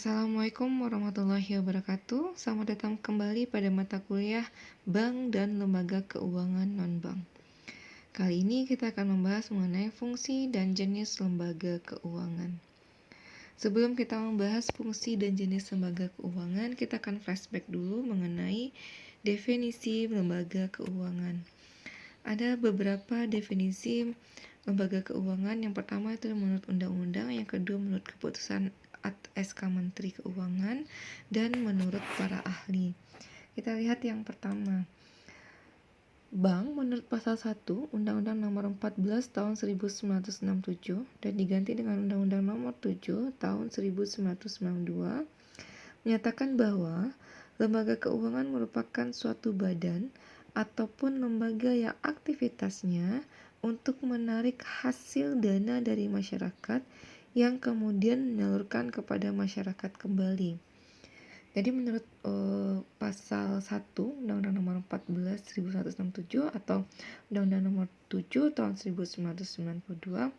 Assalamualaikum warahmatullahi wabarakatuh. Selamat datang kembali pada mata kuliah Bank dan Lembaga Keuangan Non-Bank. Kali ini kita akan membahas mengenai fungsi dan jenis lembaga keuangan. Sebelum kita membahas fungsi dan jenis lembaga keuangan, kita akan flashback dulu mengenai definisi lembaga keuangan. Ada beberapa definisi lembaga keuangan. Yang pertama itu menurut undang-undang, yang kedua menurut keputusan SK Menteri Keuangan, dan menurut para ahli. Kita lihat yang pertama. Bank menurut pasal 1 Undang-Undang Nomor 14 Tahun 1967 dan diganti dengan Undang-Undang Nomor 7 Tahun 1992 menyatakan bahwa lembaga keuangan merupakan suatu badan ataupun lembaga yang aktivitasnya untuk menarik hasil dana dari masyarakat yang kemudian menyalurkan kepada masyarakat kembali. Jadi menurut pasal 1 Undang-Undang Nomor 14 1967 atau Undang-Undang Nomor 7 Tahun 1992,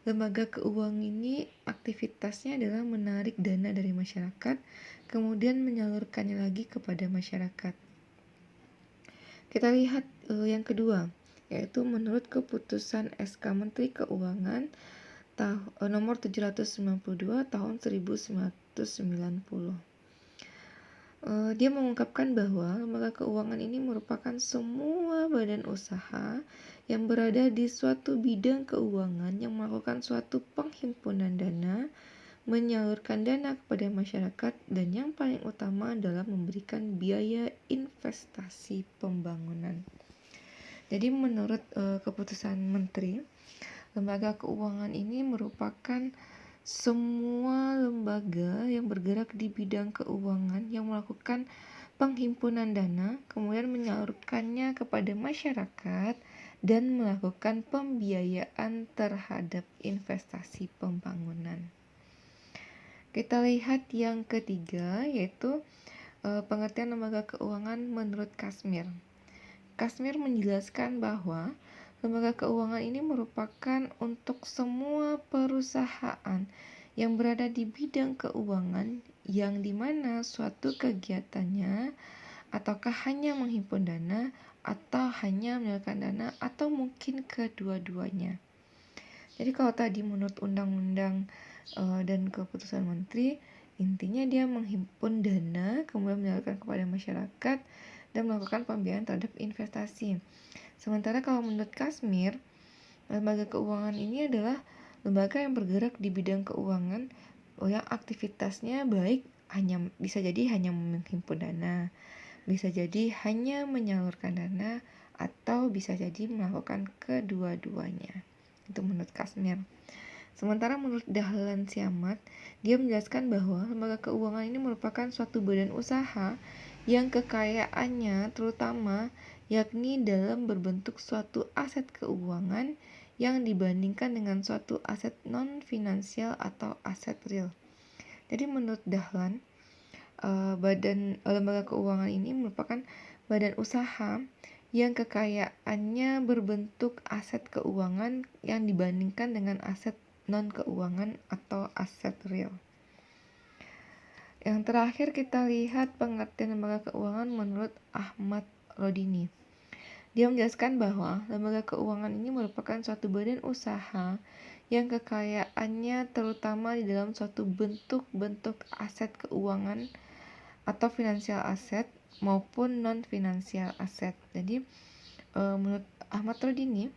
lembaga keuangan ini aktivitasnya adalah menarik dana dari masyarakat, kemudian menyalurkannya lagi kepada masyarakat. Kita lihat yang kedua, yaitu menurut keputusan SK Menteri Keuangan nomor 792 tahun 1990. Dia mengungkapkan bahwa lembaga keuangan ini merupakan semua badan usaha yang berada di suatu bidang keuangan yang melakukan suatu penghimpunan dana, menyalurkan dana kepada masyarakat, dan yang paling utama adalah memberikan biaya investasi pembangunan. Jadi menurut keputusan Menteri, lembaga keuangan ini merupakan semua lembaga yang bergerak di bidang keuangan yang melakukan penghimpunan dana, kemudian menyalurkannya kepada masyarakat, dan melakukan pembiayaan terhadap investasi pembangunan. Kita lihat yang ketiga, yaitu pengertian lembaga keuangan menurut Kasmir. Kasmir menjelaskan bahwa lembaga keuangan ini merupakan untuk semua perusahaan yang berada di bidang keuangan yang dimana suatu kegiatannya ataukah hanya menghimpun dana atau hanya menyalurkan dana atau mungkin kedua-duanya. Jadi kalau tadi menurut undang-undang dan keputusan menteri, intinya dia menghimpun dana kemudian menyalurkan kepada masyarakat dan melakukan pembiayaan terhadap investasi. Sementara kalau menurut Kasmir, lembaga keuangan ini adalah lembaga yang bergerak di bidang keuangan yang aktivitasnya baik bisa jadi hanya menghimpun dana, bisa jadi hanya menyalurkan dana, atau bisa jadi melakukan kedua-duanya. Itu menurut Kasmir. Sementara menurut Dahlan Siamat, dia menjelaskan bahwa lembaga keuangan ini merupakan suatu badan usaha yang kekayaannya terutama yakni dalam berbentuk suatu aset keuangan yang dibandingkan dengan suatu aset non-finansial atau aset real. Jadi menurut Dahlan, lembaga keuangan ini merupakan badan usaha yang kekayaannya berbentuk aset keuangan yang dibandingkan dengan aset non-keuangan atau aset real. Yang terakhir kita lihat pengertian lembaga keuangan menurut Ahmad Rodini. Dia menjelaskan bahwa lembaga keuangan ini merupakan suatu badan usaha yang kekayaannya terutama di dalam suatu bentuk-bentuk aset keuangan atau finansial aset maupun non-finansial aset. Jadi menurut Ahmad Rodini,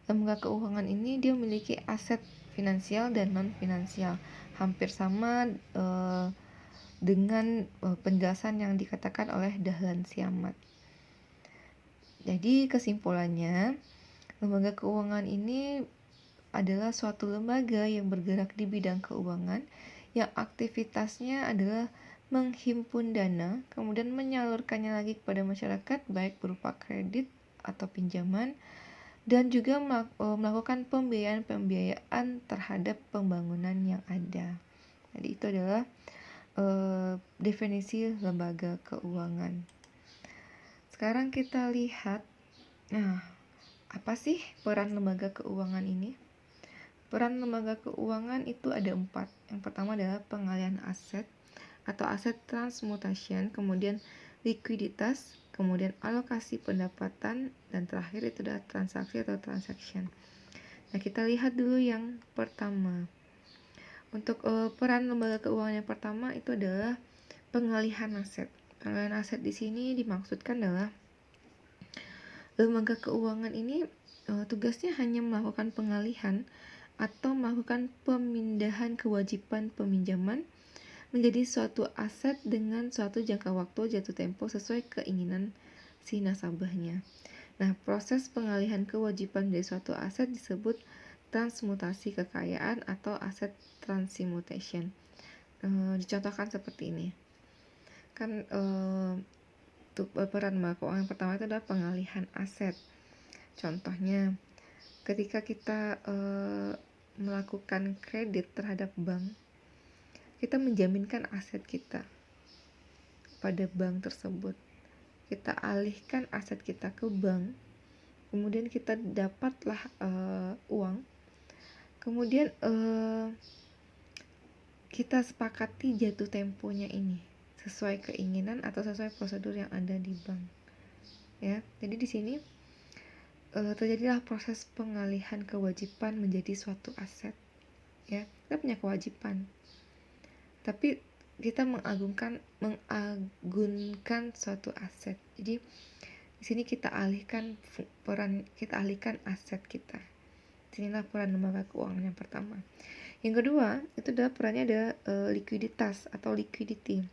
lembaga keuangan ini dia memiliki aset finansial dan non-finansial, hampir sama dengan penjelasan yang dikatakan oleh Dahlan Siamat. Jadi kesimpulannya, lembaga keuangan ini adalah suatu lembaga yang bergerak di bidang keuangan yang aktivitasnya adalah menghimpun dana, kemudian menyalurkannya lagi kepada masyarakat baik berupa kredit atau pinjaman, dan juga melakukan pembiayaan terhadap pembangunan yang ada. Jadi itu adalah definisi lembaga keuangan. Sekarang kita lihat, apa sih peran lembaga keuangan ini? Peran lembaga keuangan itu ada 4. Yang pertama adalah pengalihan aset atau aset transmutation, kemudian likuiditas, kemudian alokasi pendapatan, dan terakhir itu adalah transaksi atau transaction. Nah, kita lihat dulu yang pertama. Untuk peran lembaga keuangan yang pertama itu adalah pengalihan aset. Pengalihan aset di sini dimaksudkan adalah lembaga keuangan ini tugasnya hanya melakukan pengalihan atau melakukan pemindahan kewajiban peminjaman menjadi suatu aset dengan suatu jangka waktu jatuh tempo sesuai keinginan si nasabahnya. Nah, proses pengalihan kewajiban dari suatu aset disebut transmutasi kekayaan atau aset transmutation. Dicontohkan seperti ini. Kan peran lembaga keuangan yang pertama itu adalah pengalihan aset. Contohnya, ketika kita melakukan kredit terhadap bank, kita menjaminkan aset kita pada bank tersebut. Kita alihkan aset kita ke bank, kemudian kita dapatlah uang, kemudian kita sepakati jatuh temponya ini sesuai keinginan atau sesuai prosedur yang ada di bank. Ya, jadi di sini terjadilah proses pengalihan kewajiban menjadi suatu aset. Ya, kita punya kewajiban, tapi kita mengagunkan suatu aset. Jadi di sini kita alihkan aset kita. Inilah peran lembaga keuangan yang pertama. Yang kedua itu adalah perannya ada likuiditas atau liquidity.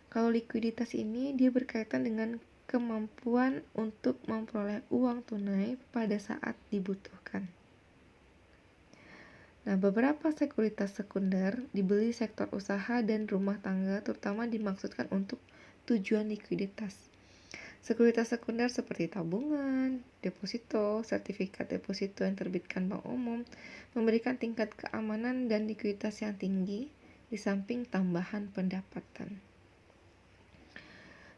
Kalau likuiditas ini dia berkaitan dengan kemampuan untuk memperoleh uang tunai pada saat dibutuhkan. Nah, beberapa sekuritas sekunder dibeli sektor usaha dan rumah tangga terutama dimaksudkan untuk tujuan likuiditas. Sekuritas sekunder seperti tabungan, deposito, sertifikat deposito yang terbitkan bank umum memberikan tingkat keamanan dan likuiditas yang tinggi di samping tambahan pendapatan.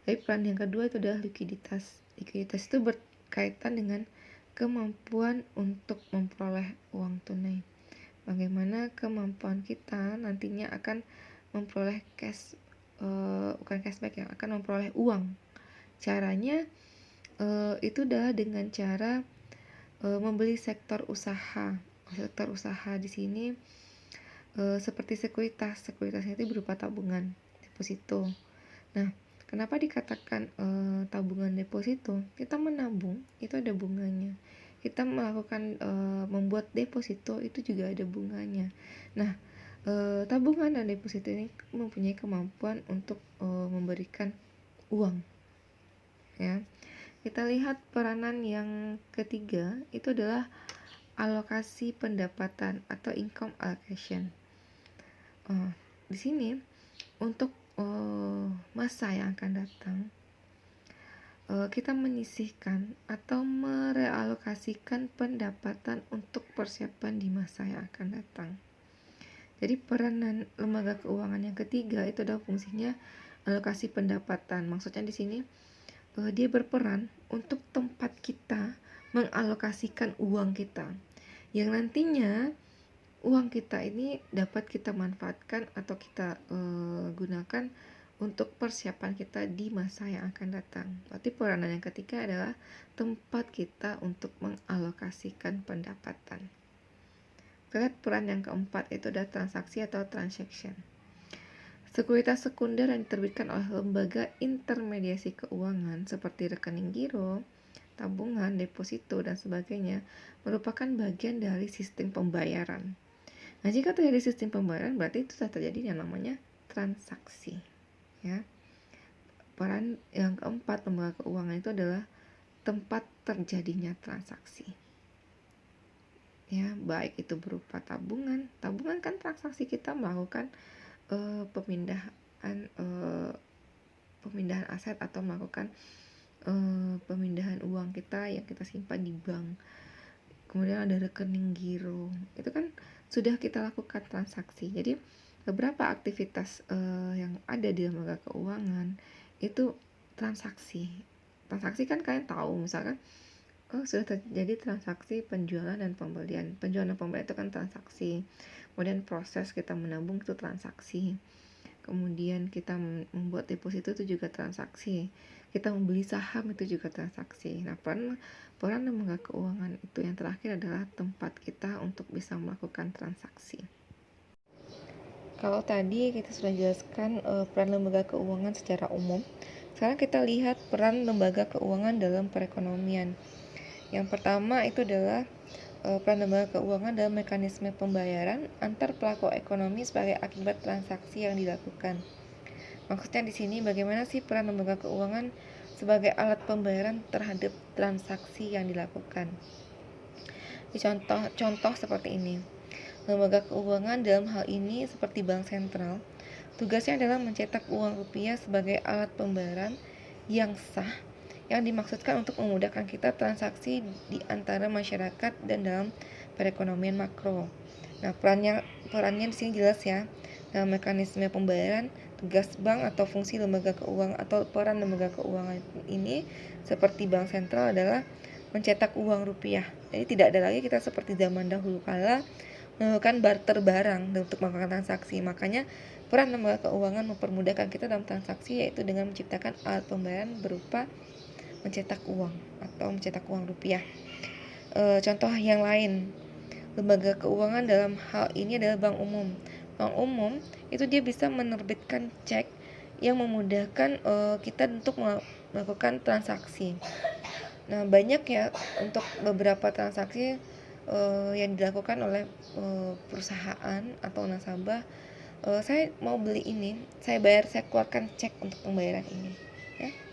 Tapi peran yang kedua itu adalah likuiditas. Likuiditas itu berkaitan dengan kemampuan untuk memperoleh uang tunai. Bagaimana kemampuan kita nantinya akan memperoleh bukan cashback ya, akan memperoleh uang. Caranya itu adalah dengan cara membeli sektor usaha. Sektor usaha di sini seperti sekuritas. Sekuritasnya itu berupa tabungan, deposito. Nah, kenapa dikatakan tabungan deposito? Kita menabung, itu ada bunganya. Kita melakukan membuat deposito, itu juga ada bunganya. Nah, tabungan dan deposito ini mempunyai kemampuan untuk memberikan uang. Ya, kita lihat peranan yang ketiga itu adalah alokasi pendapatan atau income allocation. Di sini untuk masa yang akan datang, kita menyisihkan atau merealokasikan pendapatan untuk persiapan di masa yang akan datang. Jadi peranan lembaga keuangan yang ketiga itu adalah fungsinya alokasi pendapatan. Maksudnya di sini dia berperan untuk tempat kita mengalokasikan uang kita, yang nantinya uang kita ini dapat kita manfaatkan atau kita gunakan untuk persiapan kita di masa yang akan datang. Berarti peranan yang ketiga adalah tempat kita untuk mengalokasikan pendapatan. Lihat peran yang keempat itu adalah transaksi atau transaction. Sekuritas sekunder yang diterbitkan oleh lembaga intermediasi keuangan seperti rekening giro, tabungan, deposito, dan sebagainya merupakan bagian dari sistem pembayaran. Nah, jika terjadi sistem pembayaran berarti itu sudah terjadi yang namanya transaksi. Ya. Peran yang keempat lembaga keuangan itu adalah tempat terjadinya transaksi. Ya, baik itu berupa tabungan. Tabungan kan transaksi kita melakukan pemindahan aset atau melakukan pemindahan uang kita yang kita simpan di bank. Kemudian ada rekening giro, itu kan sudah kita lakukan transaksi. Jadi beberapa aktivitas yang ada di lembaga keuangan itu transaksi kan kalian tahu, misalkan Sudah terjadi transaksi penjualan dan pembelian. Penjualan dan pembelian itu kan transaksi. Kemudian proses kita menabung itu transaksi. Kemudian kita membuat deposito itu juga transaksi. Kita membeli saham itu juga transaksi. Nah, peran lembaga keuangan itu yang terakhir adalah tempat kita untuk bisa melakukan transaksi. Kalau tadi kita sudah jelaskan peran lembaga keuangan secara umum, sekarang kita lihat peran lembaga keuangan dalam perekonomian. Yang pertama itu adalah peran lembaga keuangan dalam mekanisme pembayaran antar pelaku ekonomi sebagai akibat transaksi yang dilakukan. Maksudnya di sini bagaimana sih peran lembaga keuangan sebagai alat pembayaran terhadap transaksi yang dilakukan. Di contoh seperti ini. Lembaga keuangan dalam hal ini seperti bank sentral, tugasnya adalah mencetak uang rupiah sebagai alat pembayaran yang sah yang dimaksudkan untuk memudahkan kita transaksi di antara masyarakat dan dalam perekonomian makro. Nah, perannya di sini jelas ya. Dalam mekanisme pembayaran, tugas bank atau fungsi lembaga keuangan atau peran lembaga keuangan ini seperti bank sentral adalah mencetak uang rupiah. Jadi tidak ada lagi kita seperti zaman dahulu kala melakukan barter barang untuk melakukan transaksi. Makanya peran lembaga keuangan mempermudahkan kita dalam transaksi yaitu dengan menciptakan alat pembayaran berupa mencetak uang atau mencetak uang rupiah. Contoh yang lain, lembaga keuangan dalam hal ini adalah bank umum. Bank umum itu dia bisa menerbitkan cek yang memudahkan kita untuk melakukan transaksi. Nah, banyak ya untuk beberapa transaksi yang dilakukan oleh perusahaan atau nasabah. Saya mau beli ini, saya keluarkan cek untuk pembayaran ini.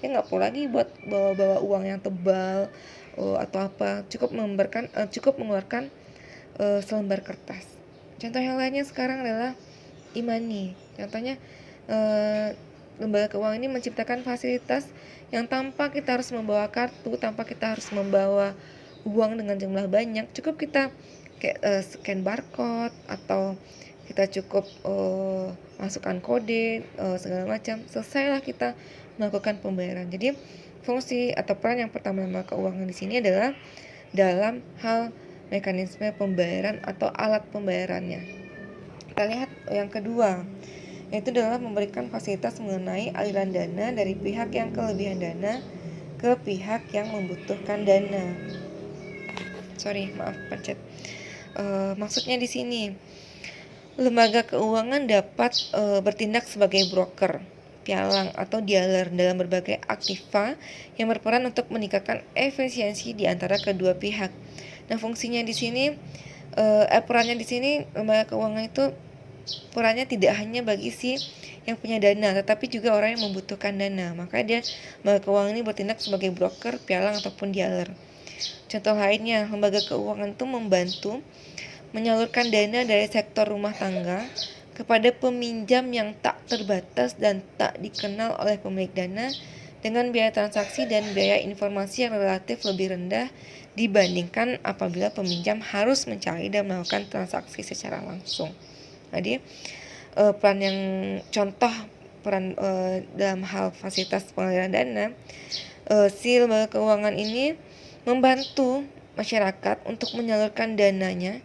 Ya nggak perlu lagi buat bawa uang yang tebal atau apa, cukup mengeluarkan selembar kertas. Contoh yang lainnya sekarang adalah e-money. Contohnya lembaga keuangan ini menciptakan fasilitas yang tanpa kita harus membawa kartu, tanpa kita harus membawa uang dengan jumlah banyak, cukup kita scan barcode atau kita cukup masukkan kode segala macam, selesailah kita melakukan pembayaran. Jadi fungsi atau peran yang pertama lembaga keuangan di sini adalah dalam hal mekanisme pembayaran atau alat pembayarannya. Kita lihat yang kedua, yaitu adalah memberikan fasilitas mengenai aliran dana dari pihak yang kelebihan dana ke pihak yang membutuhkan dana. Maksudnya di sini lembaga keuangan dapat bertindak sebagai broker, pialang atau dealer dalam berbagai aktiva yang berperan untuk meningkatkan efisiensi di antara kedua pihak. Nah, fungsinya di sini perannya di sini lembaga keuangan itu perannya tidak hanya bagi si yang punya dana, tetapi juga orang yang membutuhkan dana. Maka lembaga keuangan ini bertindak sebagai broker, pialang ataupun dealer. Contoh lainnya, lembaga keuangan itu membantu menyalurkan dana dari sektor rumah tangga kepada peminjam yang tak terbatas dan tak dikenal oleh pemilik dana dengan biaya transaksi dan biaya informasi yang relatif lebih rendah dibandingkan apabila peminjam harus mencari dan melakukan transaksi secara langsung. Jadi peran dalam hal fasilitas pengaliran dana, si lembaga keuangan ini membantu masyarakat untuk menyalurkan dananya,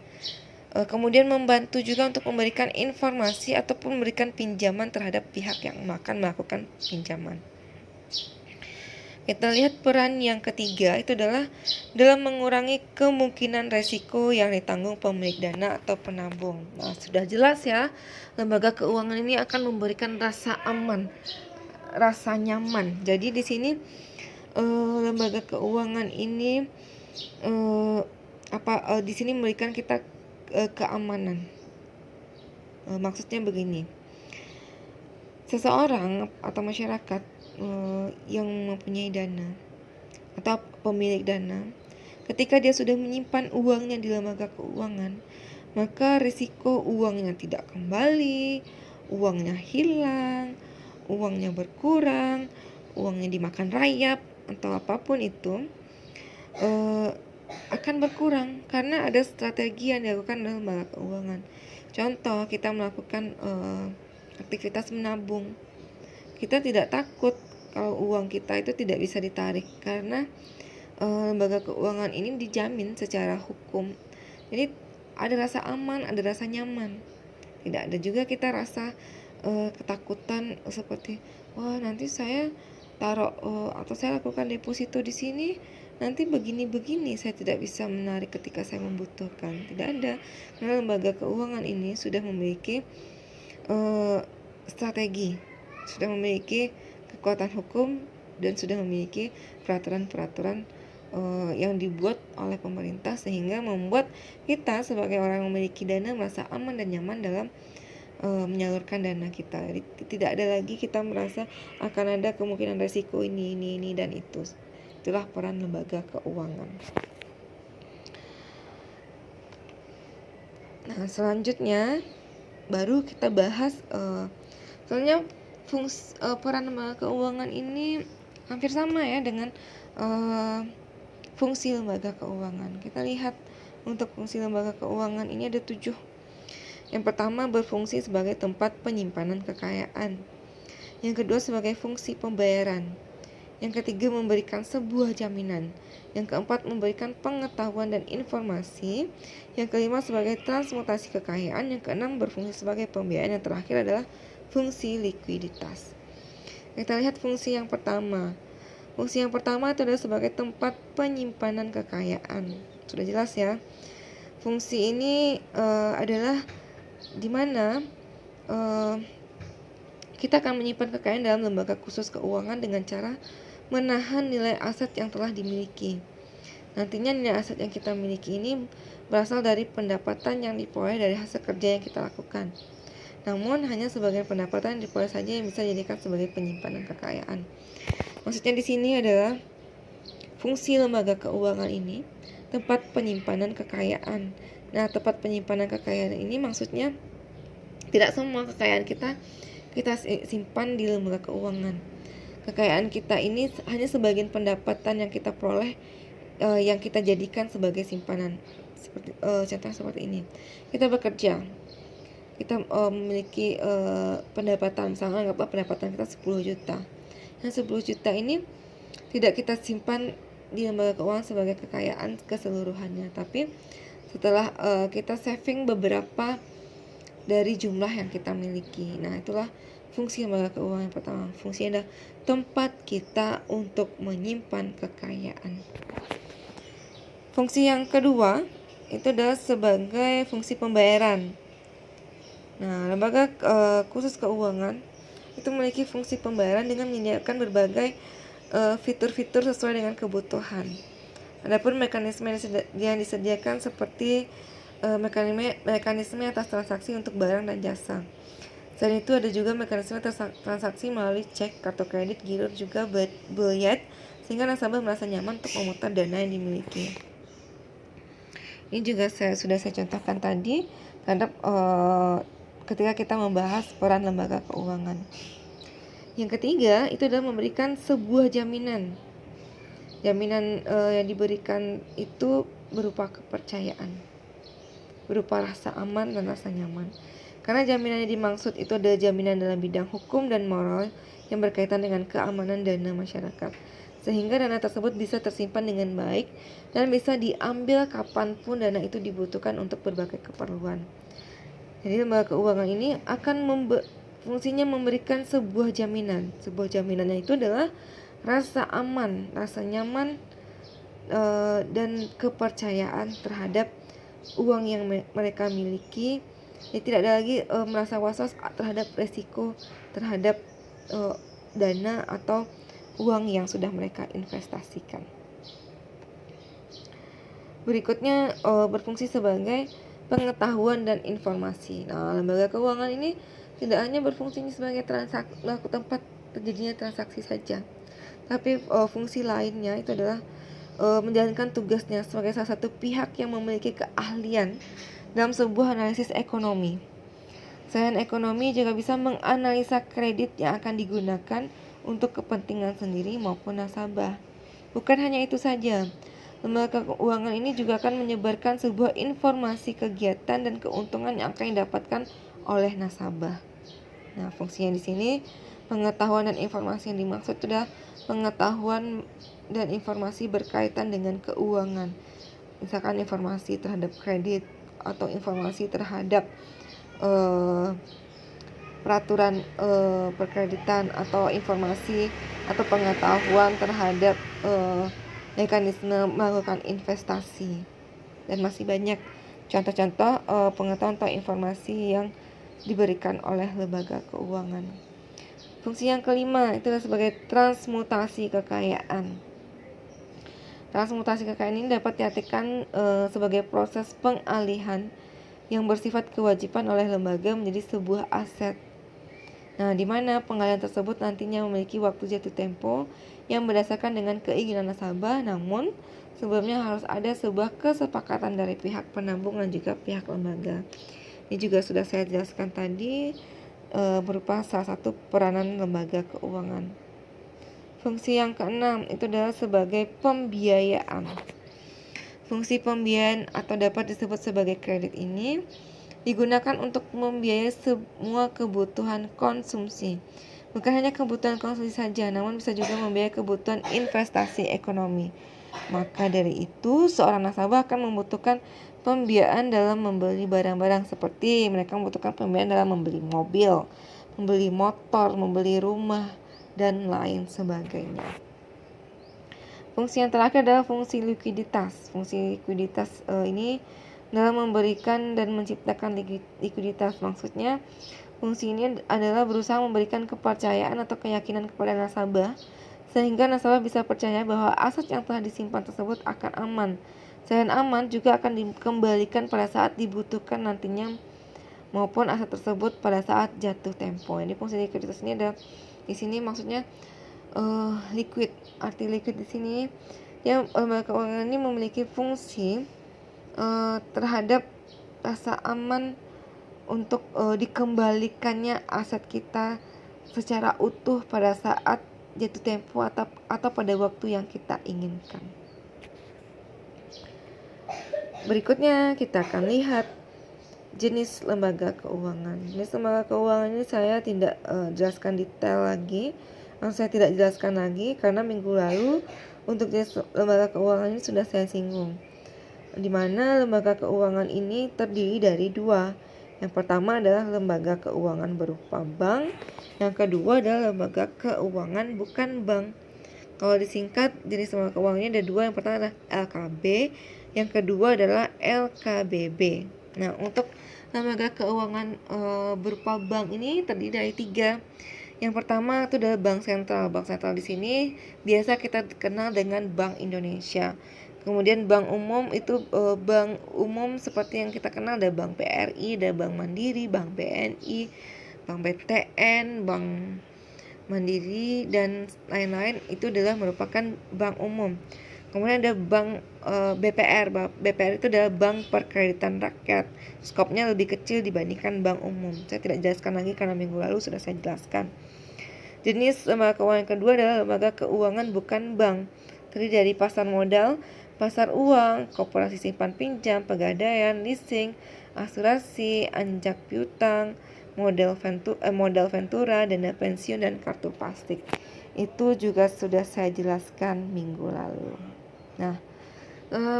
kemudian membantu juga untuk memberikan informasi ataupun memberikan pinjaman terhadap pihak yang akan melakukan pinjaman. Kita lihat peran yang ketiga itu adalah dalam mengurangi kemungkinan resiko yang ditanggung pemilik dana atau penabung. Nah, sudah jelas ya, lembaga keuangan ini akan memberikan rasa aman, rasa nyaman. Jadi di sini lembaga keuangan ini di sini memberikan kita keamanan. Maksudnya begini, seseorang atau masyarakat yang mempunyai dana atau pemilik dana, ketika dia sudah menyimpan uangnya di lembaga keuangan, maka risiko uangnya tidak kembali, uangnya hilang, uangnya berkurang, uangnya dimakan rayap atau apapun itu akan berkurang karena ada strategi yang dilakukan dalam lembaga keuangan. Contoh, kita melakukan aktivitas menabung. Kita tidak takut kalau uang kita itu tidak bisa ditarik karena lembaga keuangan ini dijamin secara hukum. Jadi ada rasa aman, ada rasa nyaman. Tidak ada juga kita rasa ketakutan seperti wah nanti saya taruh atau saya lakukan deposito di sini nanti begini-begini saya tidak bisa menarik ketika saya membutuhkan. Tidak ada, karena lembaga keuangan ini sudah memiliki strategi, sudah memiliki kekuatan hukum dan sudah memiliki peraturan-peraturan yang dibuat oleh pemerintah sehingga membuat kita sebagai orang yang memiliki dana merasa aman dan nyaman dalam menyalurkan dana kita. Jadi, tidak ada lagi kita merasa akan ada kemungkinan resiko ini dan itu. Itulah peran lembaga keuangan. Nah, selanjutnya baru kita bahas soalnya peran lembaga keuangan ini hampir sama ya dengan fungsi lembaga keuangan. Kita lihat untuk fungsi lembaga keuangan ini ada 7. Yang pertama, berfungsi sebagai tempat penyimpanan kekayaan. Yang kedua, sebagai fungsi pembayaran. Yang ketiga, memberikan sebuah jaminan. Yang keempat, memberikan pengetahuan dan informasi. Yang kelima, sebagai transmutasi kekayaan. Yang keenam, berfungsi sebagai pembiayaan. Yang terakhir adalah fungsi likuiditas. Kita lihat fungsi yang pertama. Fungsi yang pertama itu adalah sebagai tempat penyimpanan kekayaan. Sudah jelas ya. Fungsi ini adalah di mana kita akan menyimpan kekayaan dalam lembaga khusus keuangan dengan cara menahan nilai aset yang telah dimiliki. Nantinya nilai aset yang kita miliki ini berasal dari pendapatan yang diperoleh dari hasil kerja yang kita lakukan. Namun hanya sebagian pendapatan yang diperoleh saja yang bisa dijadikan sebagai penyimpanan kekayaan. Maksudnya di sini adalah fungsi lembaga keuangan ini tempat penyimpanan kekayaan. Nah, tempat penyimpanan kekayaan ini maksudnya tidak semua kekayaan kita simpan di lembaga keuangan. Kekayaan kita ini hanya sebagian pendapatan yang kita peroleh yang kita jadikan sebagai simpanan. Seperti contoh seperti ini. Kita bekerja. Kita memiliki pendapatan, misalnya anggaplah pendapatan kita 10 juta. Nah, 10 juta ini tidak kita simpan di lembaga keuangan sebagai kekayaan keseluruhannya, tapi setelah kita saving beberapa dari jumlah yang kita miliki. Nah, itulah fungsi lembaga keuangan yang pertama. Fungsinya adalah tempat kita untuk menyimpan kekayaan. Fungsi yang kedua itu adalah sebagai fungsi pembayaran. Nah, lembaga khusus keuangan itu memiliki fungsi pembayaran dengan menyediakan berbagai fitur-fitur sesuai dengan kebutuhan. Adapun mekanisme yang disediakan seperti mekanisme atas transaksi untuk barang dan jasa. Selain itu ada juga mekanisme transaksi melalui cek, kartu kredit, giro, juga bulet, sehingga nasabah merasa nyaman untuk memutar dana yang dimiliki. Ini juga sudah saya contohkan tadi terhadap ketika kita membahas peran lembaga keuangan. Yang ketiga itu adalah memberikan sebuah jaminan. Jaminan yang diberikan itu berupa kepercayaan, berupa rasa aman dan rasa nyaman. Karena jaminan yang dimaksud itu adalah jaminan dalam bidang hukum dan moral yang berkaitan dengan keamanan dana masyarakat, sehingga dana tersebut bisa tersimpan dengan baik dan bisa diambil kapanpun dana itu dibutuhkan untuk berbagai keperluan. Jadi lembaga keuangan ini akan fungsinya memberikan sebuah jaminan. Sebuah jaminannya itu adalah rasa aman, rasa nyaman, dan kepercayaan terhadap uang yang mereka miliki. Ya, tidak ada lagi merasa was-was terhadap resiko terhadap dana atau uang yang sudah mereka investasikan. Berikutnya berfungsi sebagai pengetahuan dan informasi. Nah, lembaga keuangan ini tidak hanya berfungsi sebagai tempat terjadinya transaksi saja, tapi fungsi lainnya itu adalah menjalankan tugasnya sebagai salah satu pihak yang memiliki keahlian dalam sebuah analisis ekonomi. Selain ekonomi juga bisa menganalisa kredit yang akan digunakan untuk kepentingan sendiri maupun nasabah. Bukan hanya itu saja, lembaga keuangan ini juga akan menyebarkan sebuah informasi kegiatan dan keuntungan yang akan didapatkan oleh nasabah. Nah, fungsinya di sini pengetahuan dan informasi yang dimaksud adalah pengetahuan dan informasi berkaitan dengan keuangan. Misalkan informasi terhadap kredit atau informasi terhadap peraturan perkreditan, atau informasi atau pengetahuan terhadap mekanisme melakukan investasi, dan masih banyak contoh-contoh pengetahuan atau informasi yang diberikan oleh lembaga keuangan. Fungsi yang kelima itu adalah sebagai transmutasi kekayaan. Transmutasi kekayaan ini dapat diartikan sebagai proses pengalihan yang bersifat kewajiban oleh lembaga menjadi sebuah aset. Nah, di mana pengalihan tersebut nantinya memiliki waktu jatuh tempo yang berdasarkan dengan keinginan nasabah, namun sebelumnya harus ada sebuah kesepakatan dari pihak penambung dan juga pihak lembaga. Ini juga sudah saya jelaskan tadi, berupa salah satu peranan lembaga keuangan. Fungsi yang keenam itu adalah sebagai pembiayaan. Fungsi pembiayaan atau dapat disebut sebagai kredit ini digunakan untuk membiayai semua kebutuhan konsumsi. Bukan hanya kebutuhan konsumsi saja, namun bisa juga membiayai kebutuhan investasi ekonomi. Maka dari itu, seorang nasabah akan membutuhkan pembiayaan dalam membeli barang-barang, seperti mereka membutuhkan pembiayaan dalam membeli mobil, membeli motor, membeli rumah, dan lain sebagainya. Fungsi yang terakhir adalah fungsi likuiditas. Fungsi likuiditas ini dalam memberikan dan menciptakan likuiditas. Maksudnya, fungsi ini adalah berusaha memberikan kepercayaan atau keyakinan kepada nasabah, sehingga nasabah bisa percaya bahwa aset yang telah disimpan tersebut akan aman. Selain aman, juga akan dikembalikan pada saat dibutuhkan nantinya, maupun aset tersebut pada saat jatuh tempo. Ini fungsi likuiditas ini ada di sini, maksudnya liquid. Arti liquid di sini, lembaga keuangan ini memiliki fungsi terhadap rasa aman untuk dikembalikannya aset kita secara utuh pada saat jatuh tempo atau pada waktu yang kita inginkan. Berikutnya kita akan lihat jenis lembaga keuangan. Jenis lembaga keuangan ini saya tidak jelaskan detail lagi, saya tidak jelaskan lagi karena minggu lalu untuk jenis lembaga keuangan ini sudah saya singgung, di mana lembaga keuangan ini terdiri dari dua. Yang pertama adalah lembaga keuangan berupa bank, yang kedua adalah lembaga keuangan bukan bank. Kalau disingkat, jenis lembaga keuangan ini ada dua. Yang pertama adalah LKB, yang kedua adalah LKBB. Nah, untuk lembaga keuangan berupa bank ini terdiri dari tiga. Yang pertama itu adalah bank sentral. Bank sentral di sini biasa kita kenal dengan Bank Indonesia. Kemudian bank umum itu bank umum seperti yang kita kenal, ada Bank BRI, ada Bank Mandiri, Bank BNI, Bank BTN, Bank Mandiri, dan lain-lain. Itu adalah merupakan bank umum. Kemudian ada bank BPR. BPR itu adalah bank perkreditan rakyat. Skopnya lebih kecil dibandingkan bank umum. Saya tidak jelaskan lagi karena minggu lalu sudah saya jelaskan. Jenis lembaga keuangan kedua adalah lembaga keuangan bukan bank. Terdiri dari pasar modal, pasar uang, koperasi simpan pinjam, pegadaian, leasing, asuransi, anjak piutang, modal ventura, dana pensiun, dan kartu plastik. Itu juga sudah saya jelaskan minggu lalu. Nah,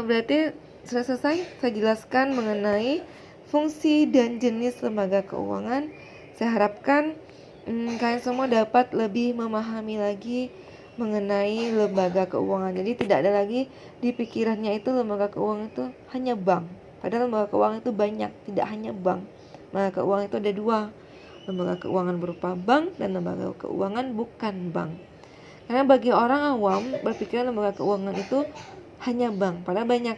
berarti sudah selesai saya jelaskan mengenai fungsi dan jenis lembaga keuangan. Saya harapkan kalian semua dapat lebih memahami lagi mengenai lembaga keuangan. Jadi tidak ada lagi di pikirannya itu lembaga keuangan itu hanya bank. Padahal lembaga keuangan itu banyak, tidak hanya bank. Lembaga keuangan itu ada dua, lembaga keuangan berupa bank dan lembaga keuangan bukan bank. Karena bagi orang awam berpikir lembaga keuangan itu hanya bank, padahal banyak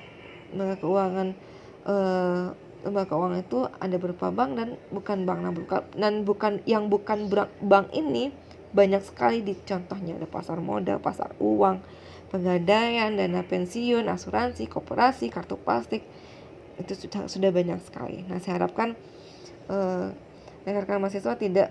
lembaga keuangan. Lembaga keuangan itu ada berupa bank dan bukan bank. Yang bukan bank ini banyak sekali di contohnya, ada pasar modal, pasar uang, pegadaian, dana pensiun, asuransi, koperasi, kartu plastik. Itu sudah banyak sekali. Nah, saya harapkan rekan-rekan mahasiswa tidak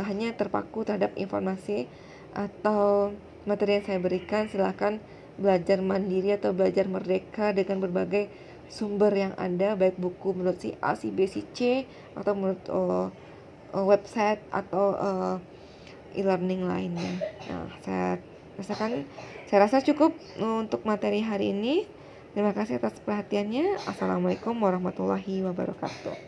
hanya terpaku terhadap informasi atau materi yang saya berikan. Silakan belajar mandiri atau belajar merdeka dengan berbagai sumber yang ada, baik buku menurut si A, si B, si C, atau menurut website atau e-learning lainnya. Nah, saya Saya rasa cukup untuk materi hari ini. Terima kasih atas perhatiannya. Assalamualaikum warahmatullahi wabarakatuh.